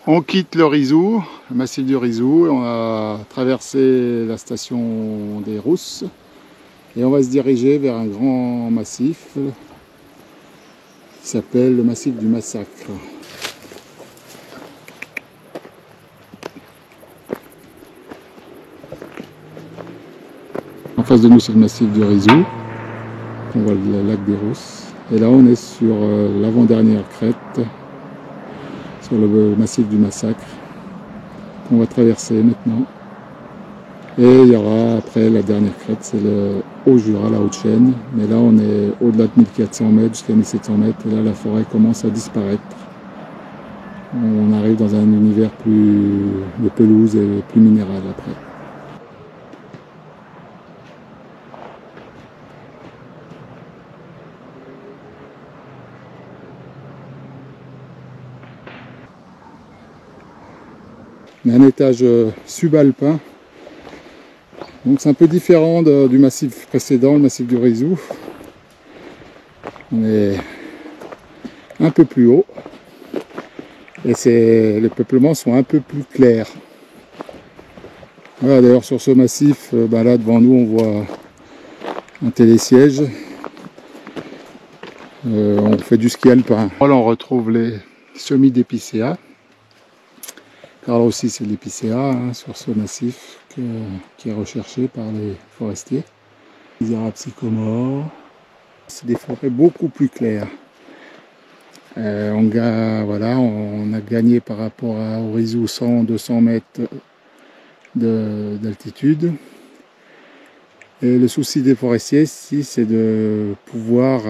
On quitte le Rizou, le massif du Rizou, on a traversé la station des Rousses et on va se diriger vers un grand massif qui s'appelle le massif du Massacre. En face de nous, c'est le massif du Rizou. On voit le lac des Rousses. Et là, on est sur l'avant-dernière crête, sur le massif du Massacre, qu'on va traverser maintenant. Et il y aura après la dernière crête, c'est le Haut-Jura, la Haute-Chaîne. Mais là, on est au-delà de 1400 mètres jusqu'à 1700 mètres. Et là, la forêt commence à disparaître. On arrive dans un univers plus de pelouse et plus minéral après. Un étage subalpin, donc c'est un peu différent du massif précédent, le massif du Rizou. On est un peu plus haut et les peuplements sont un peu plus clairs. Voilà, d'ailleurs sur ce massif, là devant nous on voit un télésiège. On fait du ski alpin. Voilà, on retrouve les semis d'épicéas. Car là aussi c'est l'épicéa sur ce massif qui est recherché par les forestiers. Les érables sycomores, c'est des forêts beaucoup plus claires. On a gagné par rapport au Rizou 100-200 mètres d'altitude. Et le souci des forestiers ici, c'est de pouvoir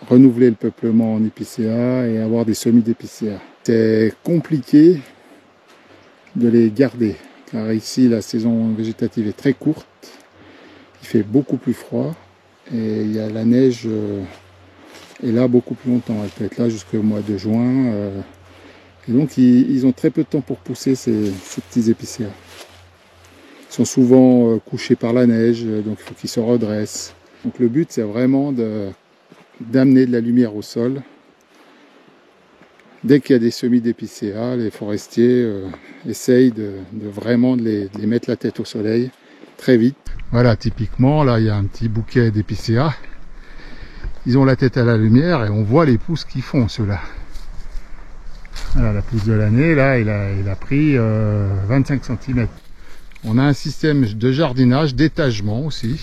renouveler le peuplement en épicéa et avoir des semis d'épicéa. C'est compliqué de les garder, car ici la saison végétative est très courte, il fait beaucoup plus froid et il y a la neige est là beaucoup plus longtemps, elle peut être là jusqu'au mois de juin. Et donc ils ont très peu de temps pour pousser ces petits épicéas. Ils sont souvent couchés par la neige, donc il faut qu'ils se redressent. Donc le but c'est vraiment d'amener de la lumière au sol. Dès qu'il y a des semis d'épicéa, les forestiers essayent vraiment de les mettre la tête au soleil très vite. Voilà, typiquement, là, il y a un petit bouquet d'épicéa. Ils ont la tête à la lumière et on voit les pousses qu'ils font, ceux-là. Voilà, la pousse de l'année, là, il a pris 25 cm. On a un système de jardinage, d'étagement aussi,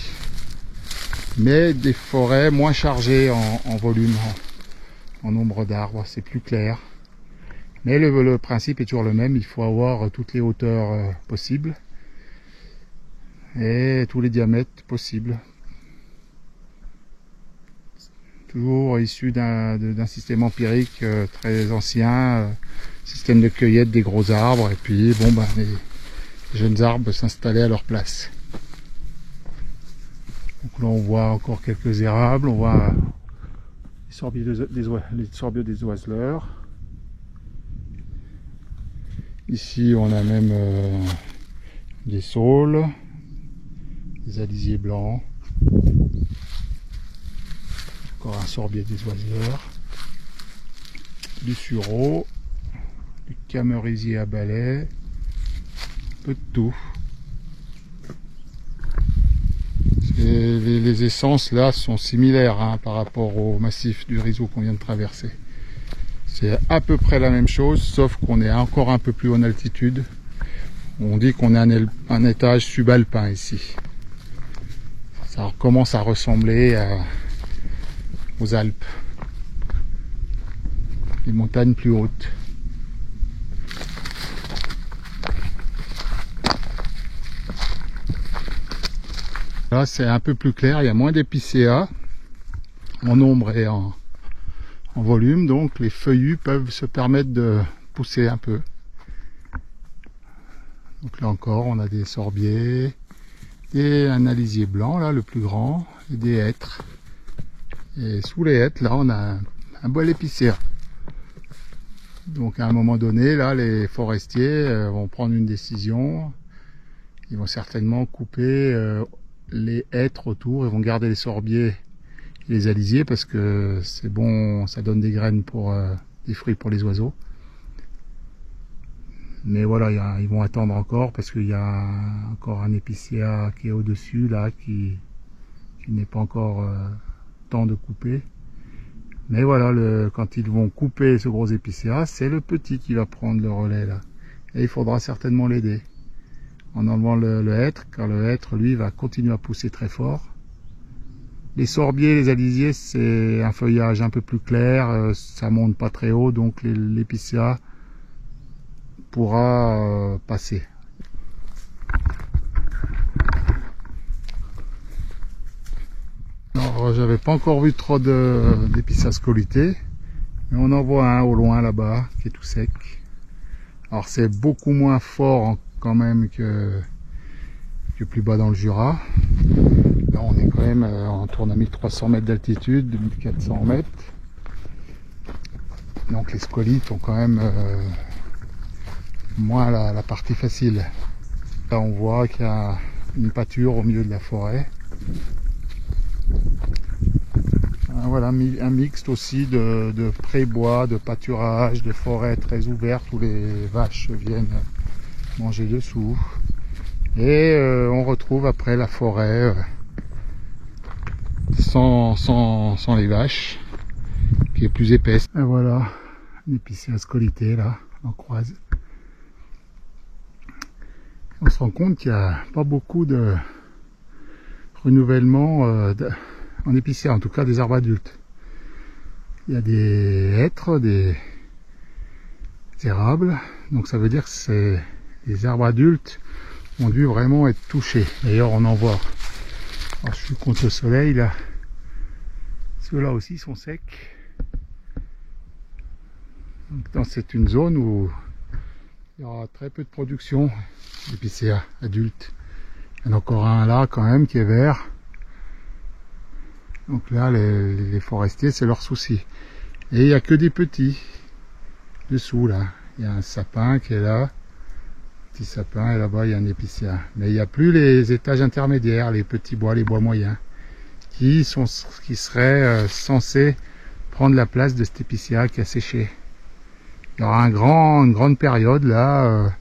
mais des forêts moins chargées en volume, en nombre d'arbres, c'est plus clair. Mais le principe est toujours le même, il faut avoir toutes les hauteurs possibles et tous les diamètres possibles. Toujours issu d'un système empirique très ancien, système de cueillette des gros arbres, et puis les jeunes arbres s'installer à leur place. Donc là on voit encore quelques érables, on voit les sorbiers des oiseleurs. Ici on a même des saules, des alisiers blancs, encore un sorbier des oiseleurs, du sureau, du camerisier à balai, un peu de tout. Et les essences là sont similaires par rapport au massif du Rizou qu'on vient de traverser. C'est à peu près la même chose, sauf qu'on est encore un peu plus haut en altitude. On dit qu'on est un étage subalpin ici. Ça commence à ressembler aux Alpes, les montagnes plus hautes. Là c'est un peu plus clair, il y a moins d'épicéa en nombre et en volume, donc les feuillus peuvent se permettre de pousser un peu. Donc là encore on a des sorbiers et un alisier blanc là, le plus grand, et des hêtres. Et sous les hêtres là on a un bel épicéa. Donc à un moment donné là les forestiers vont prendre une décision, ils vont certainement couper les hêtres autour, ils vont garder les sorbiers et les alisiers parce que c'est bon, ça donne des graines pour des fruits pour les oiseaux. Mais voilà, ils vont attendre encore parce qu'il y a encore un épicéa qui est au-dessus là, qui n'est pas encore temps de couper. Mais voilà, quand ils vont couper ce gros épicéa, c'est le petit qui va prendre le relais là. Et il faudra certainement l'aider en enlevant le hêtre, car le hêtre lui va continuer à pousser très fort. Les sorbiers, les alisiers, c'est un feuillage un peu plus clair, ça monte pas très haut, donc l'épicéa pourra passer. Alors j'avais pas encore vu trop d'épicéas scolytés, mais on en voit un au loin là-bas qui est tout sec. Alors c'est beaucoup moins fort quand même que plus bas dans le Jura. Là on est quand même en tourne à 1300 mètres d'altitude, 2400 mètres. Donc les scolytes ont quand même moins la partie facile. Là on voit qu'il y a une pâture au milieu de la forêt. Voilà, un mixte aussi de prébois, de pâturage, de forêts très ouvertes où les vaches viennent manger dessous. Et on retrouve après la forêt sans les vaches, qui est plus épaisse. Et voilà, une épicéa scolytée là, on croise. On se rend compte qu'il n'y a pas beaucoup de renouvellement en épicéa, en tout cas des arbres adultes. Il y a des hêtres, des érables, donc ça veut dire que les arbres adultes ont dû vraiment être touchés. D'ailleurs on en voit. Alors, je suis contre le soleil là. Ceux-là aussi sont secs. Donc c'est une zone où il y aura très peu de production d'épicéa adultes. Il y en a encore un là quand même qui est vert. Donc là les forestiers c'est leur souci. Et il n'y a que des petits dessous là. Il y a un sapin qui est là. Petit sapin et là-bas il y a un épicéa. Mais il n'y a plus les étages intermédiaires, les petits bois, les bois moyens, qui seraient censés prendre la place de cet épicéa qui a séché. Il y aura une grande période là,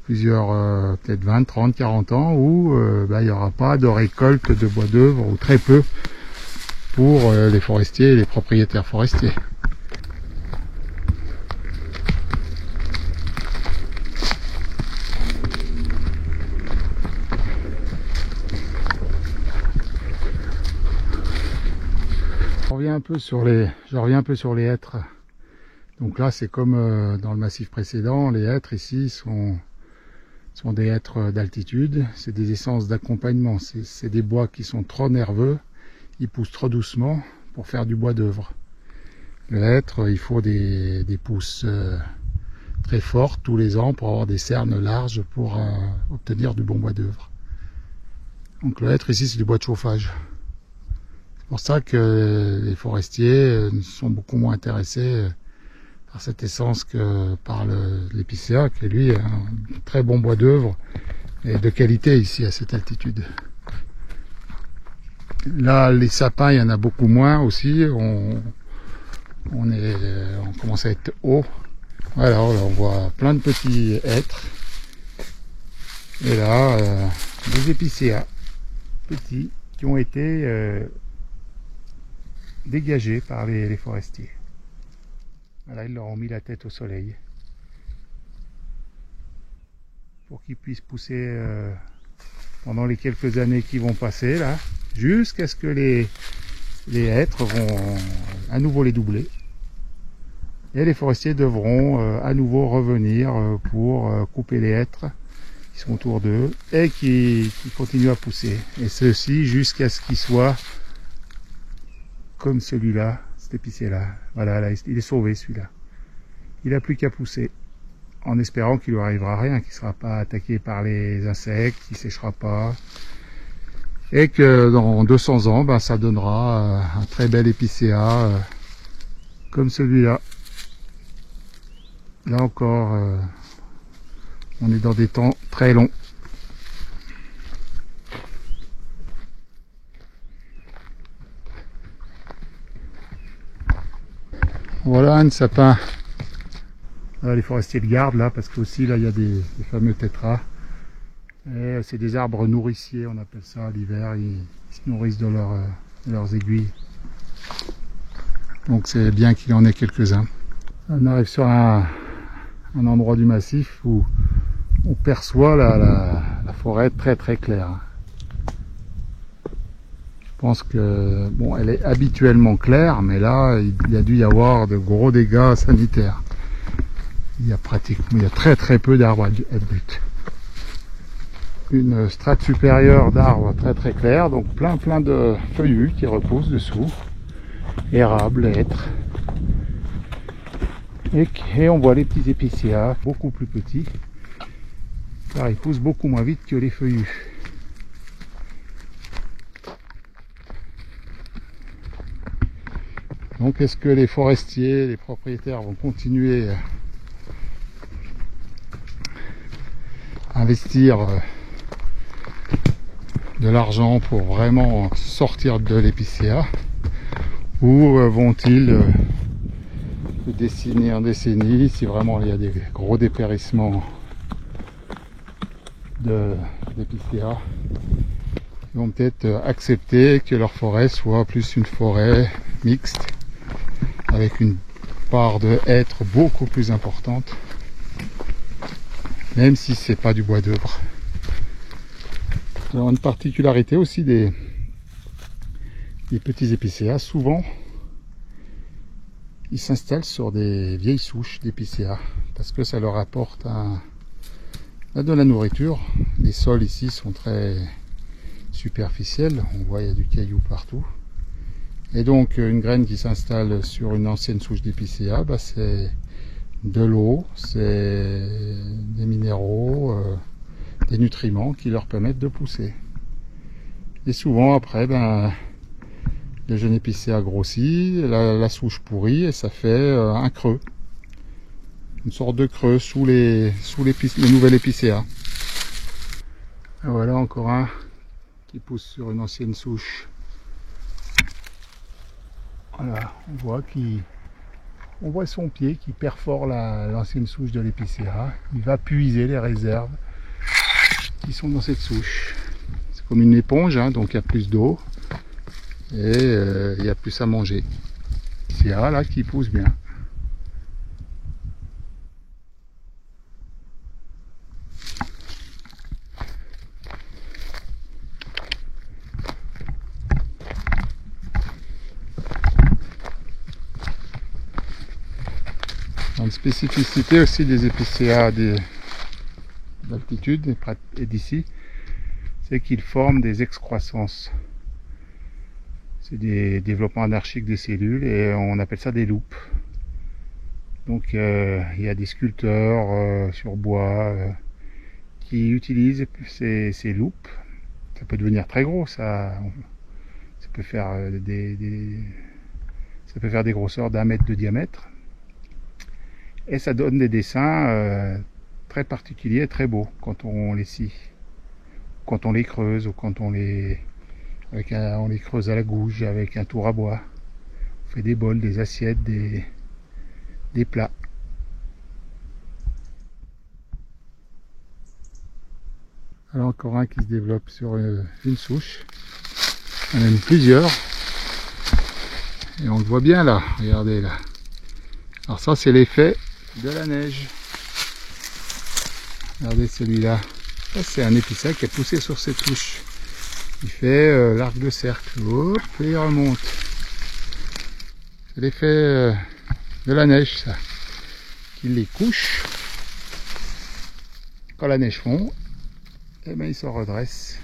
plusieurs, peut-être 20, 30, 40 ans, où il n'y aura pas de récolte de bois d'œuvre, ou très peu, pour les forestiers et les propriétaires forestiers. Je reviens un peu sur les hêtres. Donc là, c'est comme dans le massif précédent, les hêtres ici sont des hêtres d'altitude, c'est des essences d'accompagnement, c'est des bois qui sont trop nerveux, ils poussent trop doucement pour faire du bois d'œuvre. Le hêtre, il faut des pousses très fortes tous les ans pour avoir des cernes larges pour obtenir du bon bois d'œuvre. Donc le hêtre ici, c'est du bois de chauffage. C'est pour ça que les forestiers sont beaucoup moins intéressés par cette essence que par l'épicéa, qui lui est un très bon bois d'œuvre et de qualité ici à cette altitude. Là, les sapins, il y en a beaucoup moins aussi. On commence à être haut. Voilà, là, on voit plein de petits hêtres. Et là, des épicéas petits qui ont été dégagés par les forestiers. Voilà, ils leur ont mis la tête au soleil pour qu'ils puissent pousser pendant les quelques années qui vont passer là, jusqu'à ce que les hêtres vont à nouveau les doubler. Et les forestiers devront à nouveau revenir pour couper les hêtres qui sont autour d'eux et qui continuent à pousser. Et ceci jusqu'à ce qu'ils soient comme celui-là, cet épicéa-là. Voilà, là, il est sauvé celui-là. Il n'a plus qu'à pousser, en espérant qu'il ne lui arrivera rien, qu'il ne sera pas attaqué par les insectes, qu'il ne séchera pas. Et que dans 200 ans, ça donnera un très bel épicéa comme celui-là. Là encore, on est dans des temps très longs. Voilà un sapin Les forestiers le gardent là parce que aussi là il y a des fameux tétras. Et c'est des arbres nourriciers, on appelle ça l'hiver, ils se nourrissent de leurs aiguilles. Donc c'est bien qu'il y en ait quelques-uns. On arrive sur un endroit du massif où on perçoit la forêt très très claire. Je pense que bon, elle est habituellement claire, mais là il y a dû y avoir de gros dégâts sanitaires. Il y a très très peu d'arbres adultes. Une strate supérieure d'arbres très très clairs, donc plein de feuillus qui repoussent dessous, érables, hêtres. Et on voit les petits épicéas, beaucoup plus petits, car ils poussent beaucoup moins vite que les feuillus. Donc est-ce que les forestiers, les propriétaires vont continuer à investir de l'argent pour vraiment sortir de l'épicéa, ou vont-ils de décennie en décennie, si vraiment il y a des gros dépérissements d'épicéa, ils vont peut-être accepter que leur forêt soit plus une forêt mixte avec une part de hêtres beaucoup plus importante, même si c'est pas du bois d'œuvre. Alors une particularité aussi des petits épicéas, souvent ils s'installent sur des vieilles souches d'épicéas parce que ça leur apporte de la nourriture. Les sols ici sont très superficiels, on voit il y a du caillou partout. Et donc une graine qui s'installe sur une ancienne souche d'épicéa, c'est de l'eau, c'est des minéraux, des nutriments qui leur permettent de pousser. Et souvent après, le jeune épicéa grossit, la souche pourrit et ça fait un creux. Une sorte de creux sous le nouvel épicéa. Et voilà encore un qui pousse sur une ancienne souche. Voilà, on voit son pied qui perfore l'ancienne souche de l'épicéa. Il va puiser les réserves qui sont dans cette souche. C'est comme une éponge, donc il y a plus d'eau et il y a plus à manger. C'est là qui pousse bien. Une spécificité aussi des épicéas d'altitude et d'ici, c'est qu'ils forment des excroissances. C'est des développements anarchiques des cellules et on appelle ça des loupes. Donc il y a des sculpteurs sur bois qui utilisent ces loupes. Ça peut devenir très gros, ça peut faire des grosseurs d'1 mètre de diamètre. Et ça donne des dessins très particuliers, très beaux quand on les scie, quand on les creuse ou quand on les creuse à la gouge avec un tour à bois. On fait des bols, des assiettes, des plats. Alors encore un qui se développe sur une souche. Il y en a plusieurs. Et on le voit bien là, regardez là. Alors ça c'est l'effet de la neige. Regardez celui-là. Ça c'est un épicéa qui est poussé sur cette souche. Il fait l'arc de cercle. Hop, et il remonte. C'est l'effet de la neige, ça. Il les couche. Quand la neige fond, et ils se redressent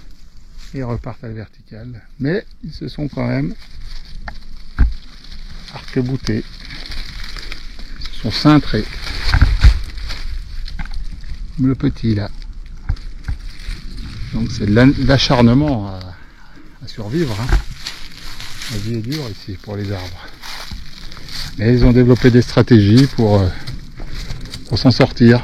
et repartent à la verticale. Mais ils se sont quand même arc-boutés. Ils se sont cintrés. Comme le petit là. Donc c'est de l'acharnement à survivre. La vie est dure ici pour les arbres. Mais ils ont développé des stratégies pour s'en sortir.